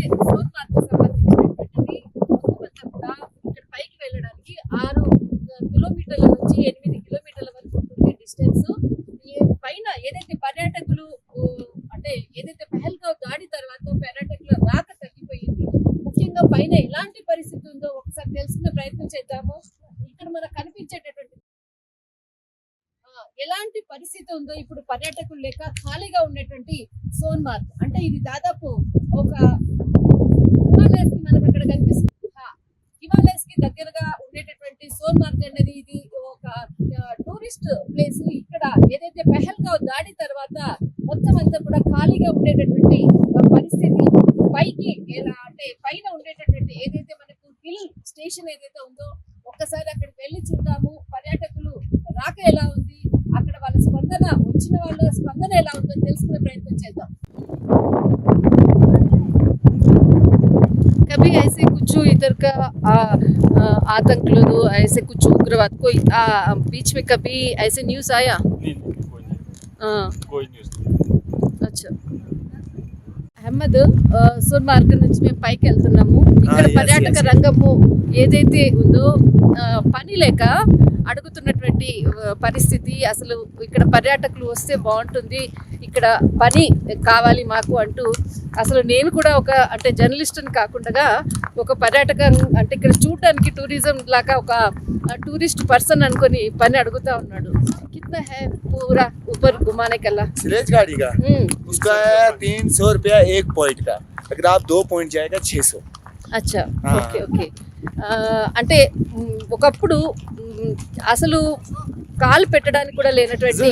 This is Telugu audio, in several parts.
ఏదైతే సోన్మార్గ్ సంబంధించినటువంటిది మొత్తం కూడా ఇక్కడ పైకి వెళ్ళడానికి 6 కిలోమీటర్ల నుంచి 8 కిలోమీటర్ల వరకు ఉంటుంది డిస్టెన్స్. ఈ పైన ఏదైతే పర్యాటకులు అంటే ఏదైతే పహల్గావ్ దాడి తర్వాత పర్యాటకుల రాక తగ్గిపోయింది. ముఖ్యంగా పైన ఎలాంటి పరిస్థితి ఉందో ఒకసారి తెలుసుకునే ప్రయత్నం చేద్దాము. ఇక్కడ మనకు కనిపించేటటువంటి ఎలాంటి పరిస్థితి ఉందో ఇప్పుడు పర్యాటకులు లేక ఖాళీగా ఉన్నటువంటి సోన్మార్గ్ అంటే ఇది దాదాపు ఒక హిమాలయస్ కి మనకు అక్కడ కనిపిస్తుంది. హిమాలయస్ కి దగ్గరగా ఉండేటటువంటి సోన్మార్గ్ అనేది ఇది ఒక టూరిస్ట్ ప్లేస్. ఇక్కడ ఏదైతే పహల్గావ్ దాడి తర్వాత మొత్తం అంతా కూడా ఖాళీగా ఉండేటటువంటి పరిస్థితి. పైకి ఎలా అంటే పైన ఉండేటటువంటి ఏదైతే మనకు హిల్ స్టేషన్ ఏదైతే ఉందో ఒక్కసారి అక్కడికి వెళ్ళి చూద్దాము. పర్యాటకులు రాక ఎలా ఉంది, అక్కడ వాళ్ళ స్పందన, వచ్చిన వాళ్ళ స్పందన ఎలా ఉందో తెలుసుకునే ప్రయత్నం చేద్దాం. कभी ऐसे कुछ इधर का आतंक लोग ऐसे कुछ उग्रवाद कोई बीच में कभी ऐसे न्यूज़ आया? नहीं, कोई न्यूज़ नहीं. अच्छा అహ్మద్, సోన్మార్గ్ నుంచి మేము పైకి వెళ్తున్నాము. ఇక్కడ పర్యాటక రంగము ఏదైతే ఉందో పని లేక అడుగుతున్నటువంటి పరిస్థితి. అసలు ఇక్కడ పర్యాటకులు వస్తే బాగుంటుంది, ఇక్కడ పని కావాలి మాకు అంటూ అసలు నేను కూడా ఒక అంటే జర్నలిస్ట్ని కాకుండా ఒక పర్యాటక అంటే ఇక్కడ చూడడానికి టూరిజం లాగా ఒక టూరిస్ట్ పర్సన్ అనుకొని పని అడుగుతా ఉన్నాడు. कितना है पूरा ऊपर घुमाने का? स्लेज गाड़ी का उसका है 300 रुपया 1 पॉइंट का. अगर आप 2 पॉइंट जाएगा 600. అచ్చా, ఓకే ఓకే. అంటే ఒకప్పుడు అసలు కాలు పెట్టడానికి కూడా లేనటువంటి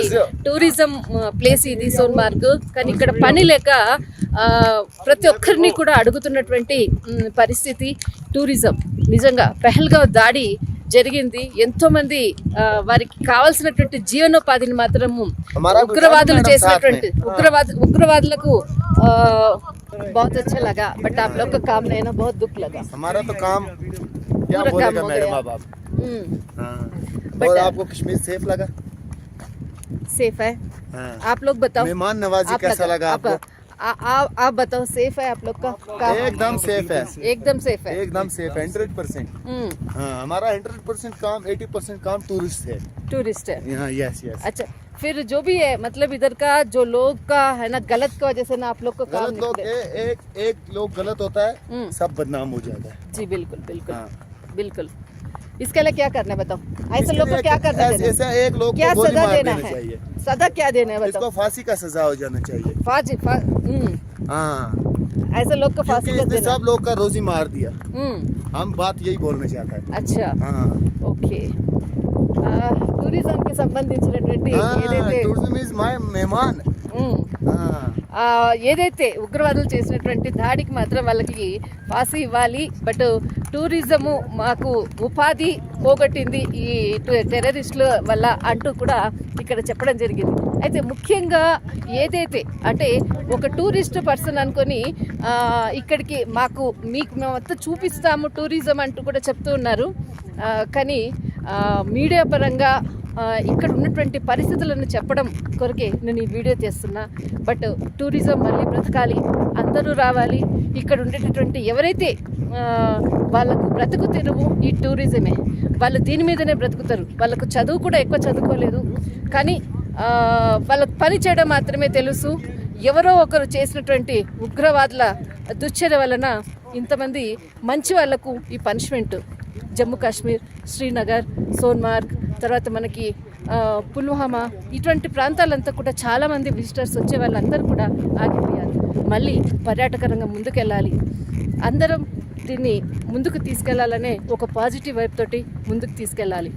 టూరిజం ప్లేస్ ఇది సోన్మార్గ్. కానీ ఇక్కడ పని లేక ప్రతి ఒక్కరిని కూడా అడుగుతున్నటువంటి పరిస్థితి. టూరిజం నిజంగా పహల్గావ్ దాడి జరిగింది, ఎంతో మంది వారికి కావాల్సినటువంటి జీవనోపాధిని మాత్రము ఉగ్రవాదులు చేసినటువంటి ఉగ్రవాదులకు बहुत अच्छा लगा. बट आप लोग का काम नहीं ना, बहुत दुख लगा. हमारा तो काम क्या बोलेगा मेरे माँ बाप. और आपको कश्मीर सेफ लगा? सेफ है. आप लोग बताओ, मेहमान नवाजी कैसा लगा आपको? आप बताओ, सेफ है आप लोग का काम? एकदम सेफ है, एकदम सेफ है, एकदम सेफ है 100%. हमारा 100% काम 80% काम टूरिस्ट है. टूरिस्ट है. Yes yes. अच्छा, फिर जो भी है मतलब इधर का जो लोग का है ना गलत का वजह से ना आप लोग को काम गलत लोग एक लोग गलत होता है सब बदनाम हो जाता है. जी बिल्कुल बिल्कुल बिल्कुल. इसके लिए क्या करना है बताओ? ऐसे लोग को क्या करना है? ऐसा एक लोग क्या को गोली सजा मार देना देना है? चाहिए. सजा क्या देना है इसको बताओ? फांसी का सजा हो जाना चाहिए. हाँ, ऐसे लोग को फांसी क्योंकि कर इसने देना. सब लोग का रोजी मार दिया. हम बात यही बोलना चाहता है. अच्छा, हाँ ఓకే. టూరిజంకి సంబంధించినటువంటి ఏదైతే టూరిజం ఇస్ మై మెహమాన్. ఏదైతే ఉగ్రవాదులు చేసినటువంటి దాడికి మాత్రం వాళ్ళకి ఫాసీ ఇవ్వాలి. బట్ టూరిజము మాకు ఉపాధి పోగొట్టింది ఈ టెర్రరిస్టుల వల్ల అంటూ కూడా ఇక్కడ చెప్పడం జరిగింది. అయితే ముఖ్యంగా ఏదైతే అంటే ఒక టూరిస్ట్ పర్సన్ అనుకొని ఇక్కడికి మీకు మేమంతా చూపిస్తాము టూరిజం అంటూ కూడా చెప్తూ ఉన్నారు. కానీ మీడియా పరంగా ఇక్కడ ఉన్నటువంటి పరిస్థితులను చెప్పడం కొరకే నేను ఈ వీడియో చేస్తున్నా. బట్ టూరిజం మళ్ళీ బ్రతకాలి, అందరూ రావాలి. ఇక్కడ ఉండేటటువంటి ఎవరైతే వాళ్ళకు బ్రతుకు తెరువు ఈ టూరిజమే. వాళ్ళు దీని మీదనే బ్రతుకుతారు. వాళ్ళకు చదువు కూడా ఎక్కువ చదువుకోలేదు, కానీ వాళ్ళకు పని చేయడం మాత్రమే తెలుసు. ఎవరో ఒకరు చేసినటువంటి ఉగ్రవాదుల దుశ్చర్య వలన ఇంతమంది మంచి వాళ్లకు ఈ పనిష్మెంట్. జమ్మూ కాశ్మీర్, శ్రీనగర్, సోన్మార్గ్, తర్వాత మనకి పుల్వామా ఇటువంటి ప్రాంతాలంతా కూడా చాలామంది విజిటర్స్ వచ్చే వాళ్ళందరూ కూడా ఆగిపోయారు. మళ్ళీ పర్యాటక రంగం ముందుకెళ్ళాలి. అందరం దీన్ని ముందుకు తీసుకెళ్లాలనే ఒక పాజిటివ్ వైపు తోటి ముందుకు తీసుకెళ్ళాలి.